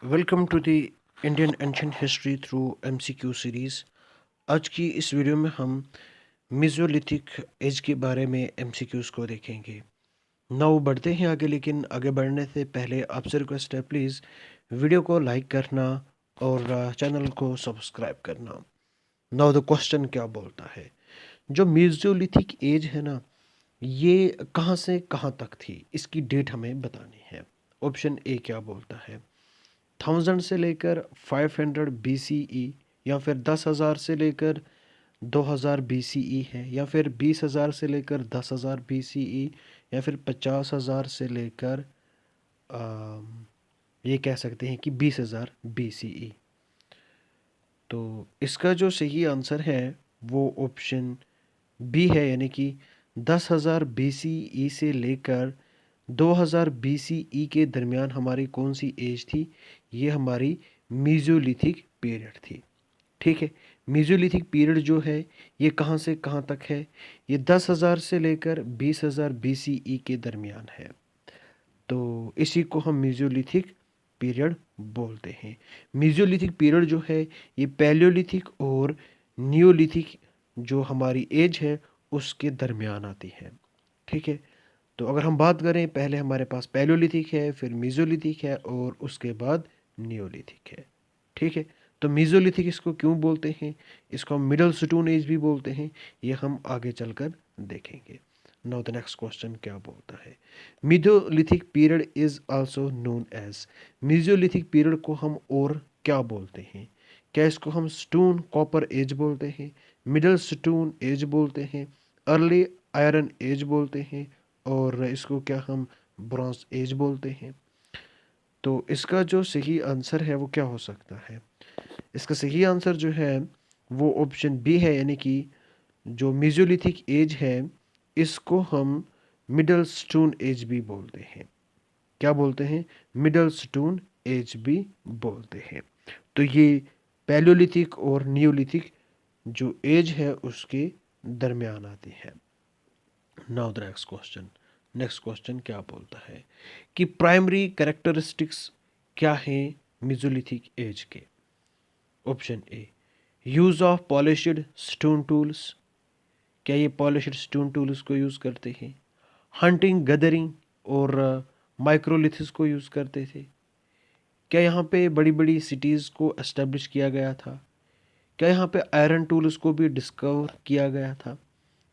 Welcome to the Indian ancient history through MCQ series. आज की इस वीडियो में हम मेसोलिथिक एज के बारे में एमसीक्यूज़ को देखेंगे। नाउ बढ़ते हैं आगे, लेकिन आगे बढ़ने से पहले आपसे रिक्वेस्ट है, प्लीज़ वीडियो को लाइक करना और चैनल को सब्सक्राइब करना। नाउ द क्वेश्चन क्या बोलता है, जो मेसोलिथिक एज है ना, ये कहाँ से कहाँ तक थी, इसकी डेट हमें बतानी है। ऑप्शन ए क्या बोलता है, 1000 से लेकर 500 BCE, या फिर 10,000 से लेकर 2000 BCE है, या फिर 20,000 से लेकर 10,000 BCE, या फिर 50,000 से लेकर ये कह सकते हैं कि 20,000 BCE। तो इसका जो सही आंसर है वो ऑप्शन बी है, यानी कि 10,000 BCE से लेकर 2000 BCE के दरमियान हमारी कौन सी एज थी, ये हमारी मीजोलिथिक पीरियड थी। ठीक है, मीजोलिथिक पीरियड जो है ये कहाँ से कहाँ तक है, ये 10,000 से लेकर 20,000 BCE के दरमियान है। तो इसी को हम मीजोलिथिक पीरियड बोलते हैं। मीजोलिथिक पीरियड जो है ये पैलियोलिथिक और नियोलिथिक जो हमारी एज है उसके दरमियान आती है। ठीक है, तो अगर हम बात करें, पहले हमारे पास पैलियोलिथिक है, फिर मीजोलिथिक है और उसके बाद नियोलिथिक है। ठीक है, तो मीजोलिथिक इसको क्यों बोलते हैं, इसको हम मिडल स्टोन एज भी बोलते हैं, ये हम आगे चलकर देखेंगे। नाउ द नेक्स्ट क्वेश्चन क्या बोलता है, mesolithic period is also known as, mesolithic period को हम और क्या बोलते हैं? क्या इसको हम स्टोन कॉपर एज बोलते हैं, मिडल स्टोन एज बोलते हैं, अर्ली आयरन एज बोलते हैं, और इसको क्या हम ब्रॉन्ज एज बोलते हैं? तो इसका जो सही आंसर है वो क्या हो सकता है? इसका सही आंसर जो है वो ऑप्शन बी है, यानी कि जो मेसोलिथिक एज है इसको हम मिडल स्टोन एज भी बोलते हैं। क्या बोलते हैं? मिडल स्टोन एज भी बोलते हैं। तो ये पैलियोलिथिक और नियोलिथिक जो एज है उसके दरमियान आती है। नाउ द नेक्स्ट क्वेश्चन क्या बोलता है कि प्राइमरी कैरेक्टरिस्टिक्स क्या है मेसोलिथिक एज के? Option A, use of polished stone tools, क्या ये पॉलिश्ड स्टोन टूल्स को यूज़ करते हैं? हंटिंग गैदरिंग और माइक्रोलिथिस को यूज़ करते थे? क्या यहाँ पे बड़ी बड़ी सिटीज़ को एस्टेब्लिश किया गया था? क्या यहाँ पे आयरन टूल्स को भी डिस्कवर किया गया था?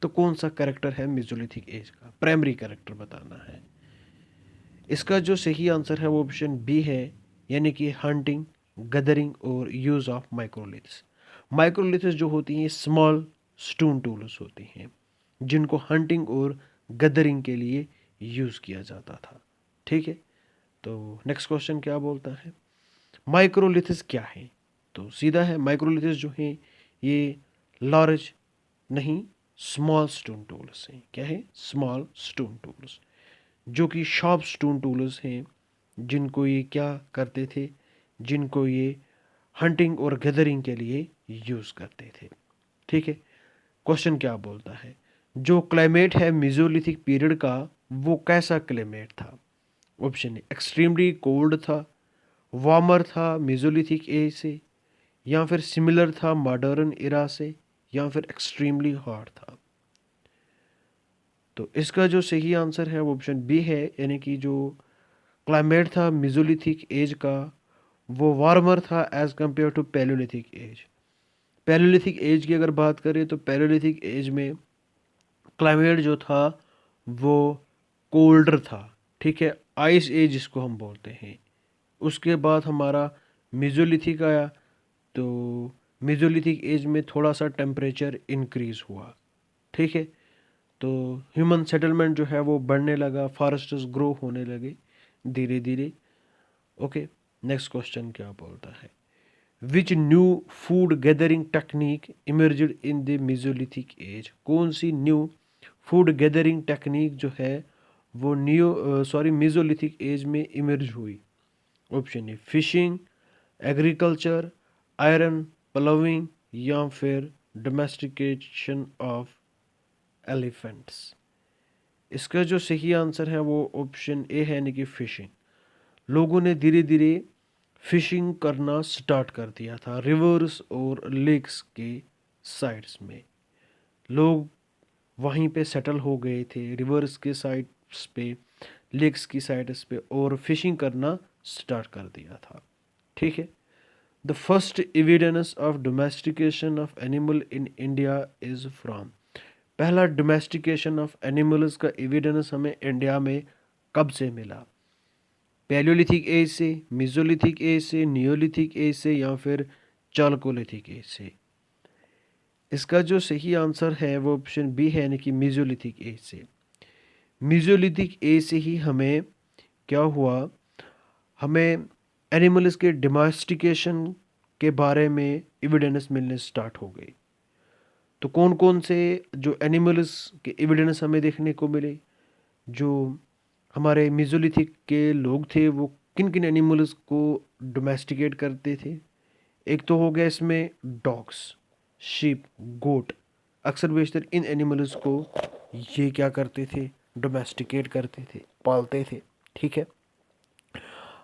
तो कौन सा कैरेक्टर है मेसोलिथिक एज का? प्राइमरी कैरेक्टर बताना है। इसका जो सही आंसर है वो ऑप्शन बी है, यानी कि हंटिंग गैदरिंग और यूज़ ऑफ माइक्रोलिथ्स। माइक्रोलिथ्स जो होती हैं स्मॉल स्टोन टूल्स होती हैं जिनको हंटिंग और गैदरिंग के लिए यूज़ किया जाता था। ठीक है, तो नेक्स्ट क्वेश्चन क्या बोलता है, माइक्रोलिथ्स क्या है? तो सीधा है, माइक्रोलिथ्स जो है ये लार्ज नहीं, स्मॉल स्टोन टूल्स हैं। क्या है? स्मॉल स्टोन टूल्स, जो कि शार्प स्टोन टूल्स हैं, जिनको ये क्या करते थे, जिनको ये हंटिंग और गैदरिंग के लिए यूज़ करते थे। ठीक है, क्वेश्चन क्या बोलता है, जो क्लाइमेट है मेसोलिथिक पीरियड का वो कैसा क्लाइमेट था? ऑप्शन ए, एक्सट्रीमली कोल्ड था, वार्मर था मेसोलिथिक एज से, या फिर सिमिलर था मॉडर्न इरा से, या फिर एक्सट्रीमली हॉट था? तो इसका जो सही आंसर है वो ऑप्शन बी है, यानी कि जो क्लाइमेट था मेसोलिथिक एज का वो वार्मर था age compare to paleolithic age. Paleolithic age की अगर बात करें तो पैलियोलिथिक एज में क्लाइमेट जो था वो कोल्डर था। ठीक है, आइस एज जिसको हम बोलते हैं। उसके बाद हमारा मेसोलिथिक आया, तो मेसोलिथिक एज में थोड़ा सा टेम्परेचर इंक्रीज हुआ। ठीक है, तो ह्यूमन सेटलमेंट जो है वो बढ़ने लगा, फॉरेस्ट्स ग्रो होने लगे धीरे धीरे। ओके, नेक्स्ट क्वेश्चन क्या बोलता है, which new food gathering technique emerged in the mesolithic age? कौन सी न्यू फूड गैदरिंग टेक्निक जो है वो मेसोलिथिक एज में इमर्ज हुई? Option A, fishing, agriculture, iron ploughing, या फिर डोमेस्टिकेशन ऑफ एलिफेंट्स? इसका जो सही आंसर है वो ऑप्शन ए है, यानी कि फिशिंग। लोगों ने धीरे धीरे फिशिंग करना स्टार्ट कर दिया था रिवर्स और लेक्स के साइड्स में। लोग वहीं पे सेटल हो गए थे रिवर्स के साइड्स पे, लेक्स की साइड्स पे, और फिशिंग करना स्टार्ट कर दिया था। ठीक है। The first evidence of domestication of animal in India is from. पहला डोमेस्टिकेशन ऑफ एनिमल्स का एविडेंस हमें इंडिया में कब से मिला? पैलियोलिथिक एज से, मेसोलिथिक एज से, नियोलिथिक एज से, या फिर चालकोलिथिक एज से? इसका जो सही आंसर है वो ऑप्शन बी है, यानी कि मेसोलिथिक एज से। मेसोलिथिक एज से ही हमें क्या हुआ, हमें एनिमल्स के डोमेस्टिकेशन के बारे में एविडेंस मिलने स्टार्ट हो गई। तो कौन कौन से जो एनिमल्स के एविडेंस हमें देखने को मिले, जो हमारे मेसोलिथिक के लोग थे वो किन किन एनिमल्स को डोमेस्टिकेट करते थे? एक तो हो गया इसमें डॉग्स, शीप, गोट। अक्सर बेशतर इन एनिमल्स को ये क्या करते थे, डोमेस्टिकेट करते थे, पालते थे। ठीक है।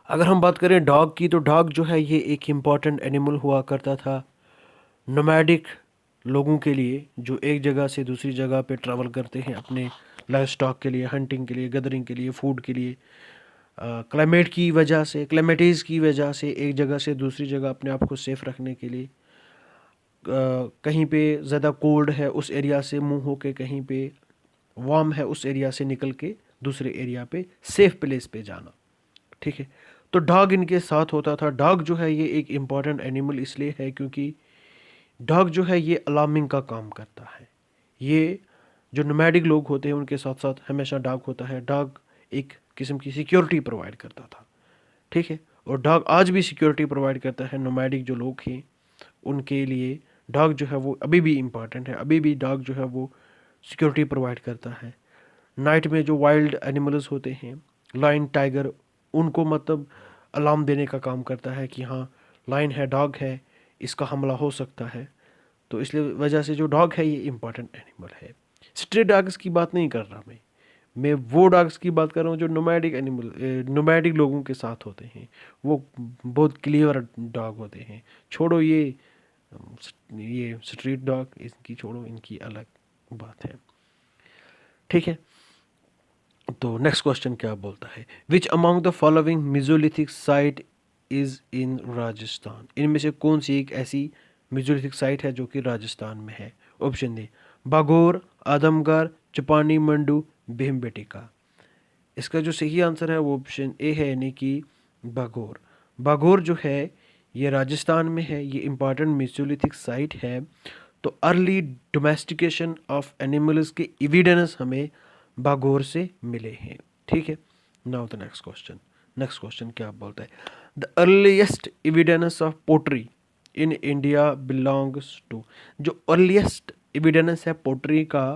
अगर हम बात करें डॉग की, तो डॉग जो है ये एक इम्पॉर्टेंट एनिमल हुआ करता था नोमैडिक लोगों के लिए, जो एक जगह से दूसरी जगह पे ट्रैवल करते हैं अपने लाइफ स्टॉक के लिए, हंटिंग के लिए, गदरिंग के लिए, फूड के लिए। क्लाइमेट की वजह से, क्लाइमेटीज़ की वजह से एक जगह से दूसरी जगह अपने आप को सेफ रखने के लिए, कहीं पे ज़्यादा कोल्ड है उस एरिया से मूव होके कहीं पे वार्म है उस एरिया से निकल के दूसरे एरिया पे सेफ प्लेस पे जाना। ठीक है। तो डॉग इनके साथ होता था। डॉग जो है ये एक इम्पॉर्टेंट एनिमल इसलिए है क्योंकि डॉग जो है ये अलार्मिंग का काम करता है। ये जो नोमैडिक लोग होते हैं उनके साथ साथ हमेशा डॉग होता है। डॉग एक किस्म की सिक्योरिटी प्रोवाइड करता था। ठीक है। और डॉग आज भी सिक्योरिटी प्रोवाइड करता है। नोमैडिक जो लोग हैं उनके लिए डॉग जो है वो अभी भी इम्पॉर्टेंट है। अभी भी डॉग जो है वो सिक्योरिटी प्रोवाइड करता है। नाइट में जो वाइल्ड एनिमल्स होते हैं, लायन, टाइगर, उनको मतलब अलार्म देने का काम करता है कि हाँ लायन है, डॉग है, इसका हमला हो सकता है। तो इसलिए वजह से जो डॉग है ये इम्पॉर्टेंट एनिमल है। स्ट्रे डॉग्स की बात नहीं कर रहा मैं वो डॉग्स की बात कर रहा हूँ जो नोमैडिक एनिमल, नोमैडिक लोगों के साथ होते हैं। वो बहुत क्लियर डॉग होते हैं। छोड़ो ये स्ट्रीट डॉग, इनकी छोड़ो, इनकी अलग बात है। ठीक है। तो नेक्स्ट क्वेश्चन क्या बोलता है, which among the following Mesolithic site is in Rajasthan? इनमें से कौन सी एक ऐसी मेसोलिथिक साइट है जो कि राजस्थान में है? Option A Bagor, Adamgarh, Chopani Mando, Bhimbetka. इसका जो सही आंसर है वो ऑप्शन ए है, यानी कि बागोर। बागोर जो है ये राजस्थान में है। ये इम्पॉर्टेंट मेसोलिथिक साइट है। तो अर्ली डोमेस्टिकेशन ऑफ एनिमल्स के एविडेंस हमें बागोर से मिले हैं। ठीक है। Now the next question. Next question क्या बोलता है, the earliest evidence of pottery in India belongs to. जो अर्लीस्ट एविडेंस है पोट्री का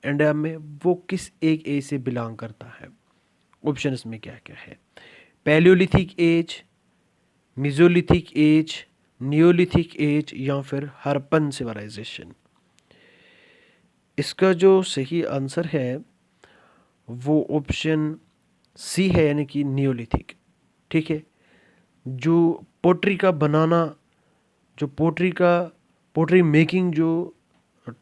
इंडिया में वो किस एक एज से बिलोंग करता है? ऑप्शन में क्या क्या है, paleolithic age, mesolithic age, neolithic age, या फिर हरप्पन सिविलाइजेशन? इसका जो सही आंसर है वो ऑप्शन सी है, यानी कि नियोलिथिक। ठीक है। जो पोट्री का बनाना, जो पोट्री मेकिंग जो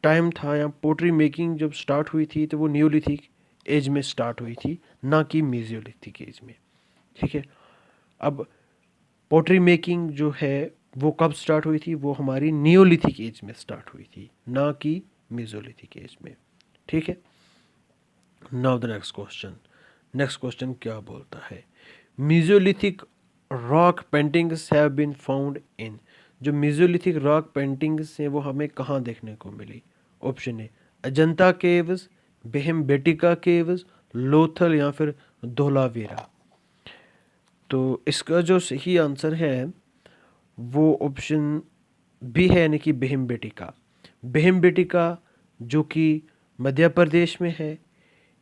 टाइम था, या पोट्री मेकिंग जब स्टार्ट हुई थी तो वो नियोलिथिक एज में स्टार्ट हुई थी, ना कि मेसोलिथिक एज में। ठीक है। अब पोट्री मेकिंग जो है वो कब स्टार्ट हुई थी? वो हमारी नियोलिथिक एज में स्टार्ट हुई थी, ना कि मेसोलिथिक एज में। ठीक है। Now the next question. Next question क्या बोलता है, mesolithic rock paintings have been found in. जो मेसोलिथिक रॉक पेंटिंग्स हैं वो हमें कहाँ देखने को मिली? Option A Ajanta caves, Bhimbetka caves, Lothal, या फिर धोलावीरा। तो इसका जो सही आंसर है वो ऑप्शन बी है, यानी कि भीमबेटका। भीमबेटका जो कि मध्य प्रदेश में है,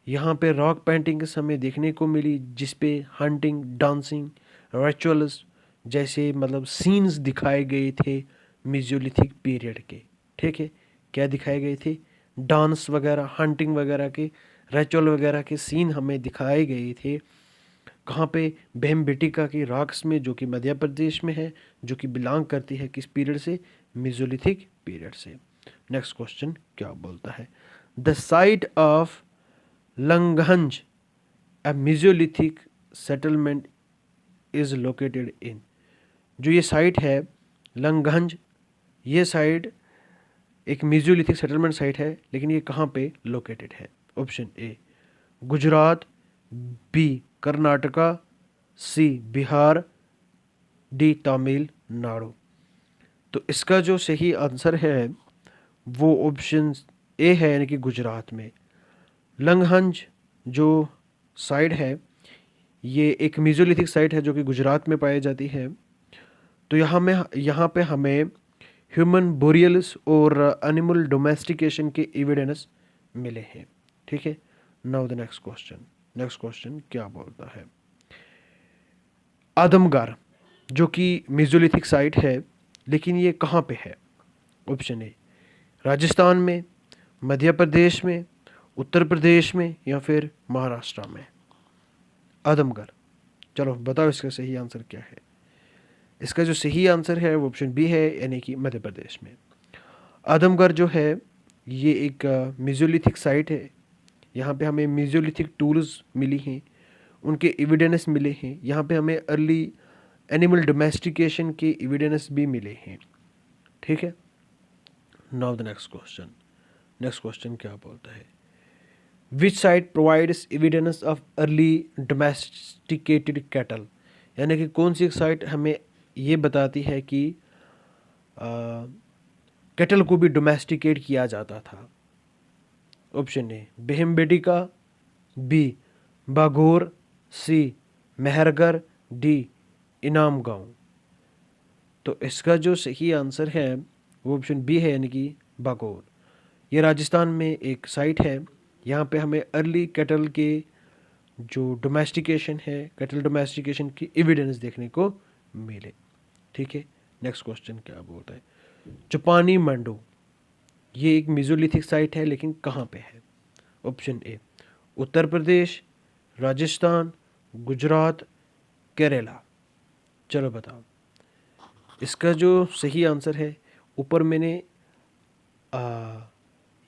यहाँ पे रॉक पेंटिंग्स हमें देखने को मिली जिस पे हंटिंग, डांसिंग, रिचुअल्स जैसे मतलब सीन्स दिखाए गए थे मेसोलिथिक पीरियड के। ठीक है। क्या दिखाए गए थे? डांस वगैरह, हंटिंग वगैरह के, रिचुअल वगैरह के सीन हमें दिखाए गए थे कहाँ पे? भीमबेटका की रॉक्स में, जो कि मध्य प्रदेश में है, जो कि बिलोंग करती है किस पीरियड से? मेसोलिथिक पीरियड से। नेक्स्ट क्वेश्चन क्या बोलता है? The site of Langhnaj a mesolithic settlement is located in. जो ये साइट है लंगहंज, ये साइट एक मेसोलिथिक सेटलमेंट साइट है, लेकिन ये कहाँ पे लोकेटेड है? Option A Gujarat, B Karnataka, C Bihar, D Tamil Nadu. तो इसका जो सही आंसर है वो ऑप्शन ए है, यानी कि गुजरात में। लंगहंज जो साइट है ये एक मेसोलिथिक साइट है जो कि गुजरात में पाई जाती है। तो यहाँ पे हमें ह्यूमन बोरियल्स और एनिमल डोमेस्टिकेशन के एविडेंस मिले हैं। ठीक है। Now the next question. Next question क्या बोलता है? आदमगढ़ जो कि मेसोलिथिक साइट है, लेकिन ये कहाँ पे है? ऑप्शन ए राजस्थान में, मध्य प्रदेश में, उत्तर प्रदेश में, या फिर महाराष्ट्र में। आदमगढ़, चलो बताओ इसका सही आंसर क्या है? इसका जो सही आंसर है वो ऑप्शन बी है, यानी कि मध्य प्रदेश में। आदमगढ़ जो है ये एक मेसोलिथिक साइट है। यहाँ पे हमें मेसोलिथिक टूल्स मिली हैं, उनके एविडेंस मिले हैं। यहाँ पे हमें अर्ली एनिमल डोमेस्टिकेशन के एविडेंस भी मिले हैं। ठीक है। Now the next question. Next question क्या बोलता है? विच site provides evidence of early domesticated cattle. यानी कि कौन सी साइट हमें ये बताती है कि कैटल को भी डोमेस्टिकेट किया जाता था? Option A Bhimbetka, B Bagor, C Mehrgarh, D Inamgaon. तो इसका जो सही आंसर है वो ऑप्शन बी है, यानी कि बागोर। ये राजस्थान में एक साइट है। यहाँ पे हमें अर्ली कैटल के जो डोमेस्टिकेशन है, कैटल डोमेस्टिकेशन की एविडेंस देखने को मिले। ठीक है। नेक्स्ट क्वेश्चन क्या बोलता है? चुपानी मंडो ये एक मेसोलिथिक साइट है, लेकिन कहाँ पे है? ऑप्शन ए उत्तर प्रदेश, राजस्थान, गुजरात, केरला। चलो बताओ इसका जो सही आंसर है। ऊपर मैंने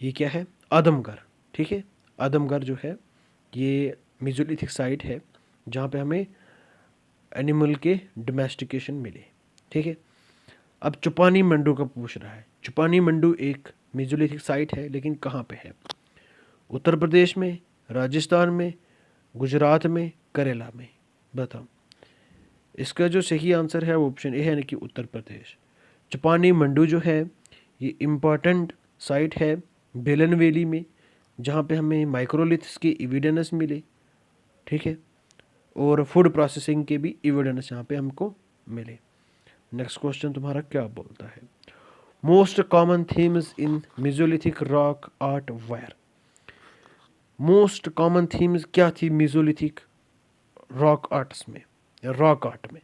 ये क्या है? आदमगढ़। ठीक है। आदमगढ़ जो है ये मेसोलिथिक साइट है जहाँ पे हमें एनिमल के डोमेस्टिकेशन मिले। ठीक है। अब चुपानी मंडू का पूछ रहा है। चुपानी मंडू एक मेसोलिथिक साइट है, लेकिन कहाँ पे है? उत्तर प्रदेश में, राजस्थान में, गुजरात में, केरला में। बताओ इसका जो सही आंसर है वो ऑप्शन ए है, यानी कि उत्तर प्रदेश। चुपानी मंडू जो है ये इम्पॉर्टेंट साइट है बेलन वैली में, जहाँ पे हमें माइक्रोलिथ्स के एविडेंस मिले। ठीक है। और फूड प्रोसेसिंग के भी एविडेंस यहाँ पे हमको मिले। नेक्स्ट क्वेश्चन तुम्हारा क्या बोलता है? Most common themes in mesolithic rock art were. Most common themes क्या थी मेसोलिथिक रॉक आर्ट्स में, रॉक आर्ट में?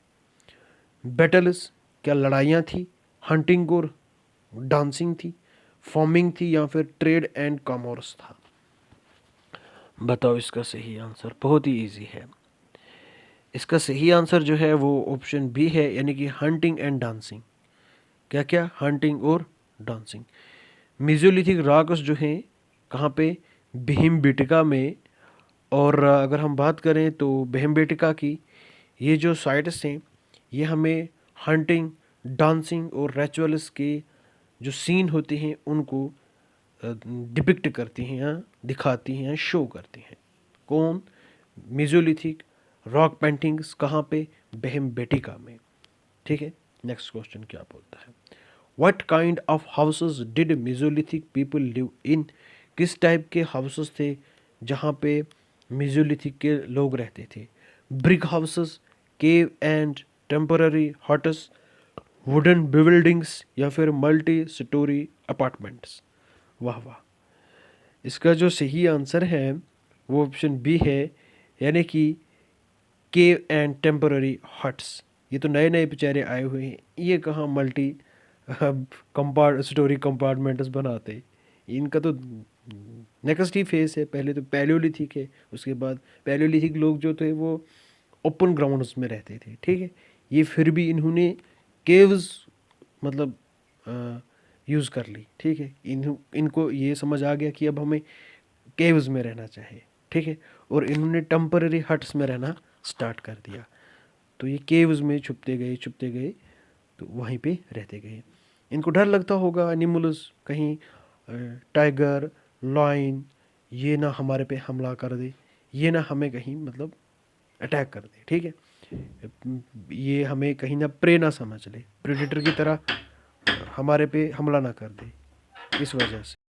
बैटल्स, क्या लड़ाइयाँ थी? हंटिंग और डांसिंग थी? फॉर्मिंग थी? या फिर ट्रेड एंड कॉमर्स था? बताओ इसका सही आंसर। बहुत ही इजी है। इसका सही आंसर जो है वो ऑप्शन बी है, यानी कि हंटिंग एंड डांसिंग। क्या क्या? हंटिंग और डांसिंग। मेसोलिथिक रॉक्स जो हैं कहाँ पे? भीमबेटका में। और अगर हम बात करें तो भीमबेटका की ये जो साइट्स हैं ये हमें हंटिंग, डांसिंग और रिचुअल्स के जो सीन होते हैं उनको डिपिक्ट करती हैं या दिखाती हैं या शो करती हैं। कौन? मेसोलिथिक रॉक पेंटिंग्स कहाँ पे? भीमबेटका में। ठीक है। नेक्स्ट क्वेश्चन क्या बोलता है? What kind of houses did Mesolithic people live in. किस टाइप के हाउसेस थे जहाँ पे मेसोलिथिक के लोग रहते थे? Brick houses, cave and temporary huts, wooden buildings, या फिर मल्टी स्टोरी अपार्टमेंट्स। वाह वाह। इसका जो सही आंसर है वो ऑप्शन बी है, यानी कि केव एंड टेम्पररी हट्स। ये तो नए नए बेचारे आए हुए हैं, ये कहाँ मल्टी स्टोरी कंपार्टमेंट्स बनाते। इनका तो नेक्स्ट ही फेस है। पहले तो पैलियोलिथिक है, उसके बाद पैलियोलिथिक लोग जो थे वो ओपन ग्राउंड्स में रहते थे, ठीक है। ये फिर भी इन्होंने केव्स मतलब यूज़ कर ली, ठीक है। इनको ये समझ आ गया कि अब हमें केव्स में रहना चाहिए, ठीक है। और इन्होंने टेम्पररी हट्स में रहना स्टार्ट कर दिया। तो ये केव्स में छुपते गए, तो वहीं पे रहते गए। इनको डर लगता होगा एनिमल्स, कहीं टाइगर, लॉयन ये ना हमारे पे हमला कर दे, ये ना हमें कहीं मतलब अटैक कर दे, ठीक है। ये हमें कहीं ना प्रे ना समझ ले, प्रेडेटर की तरह हमारे पे हमला ना कर दे, इस वजह से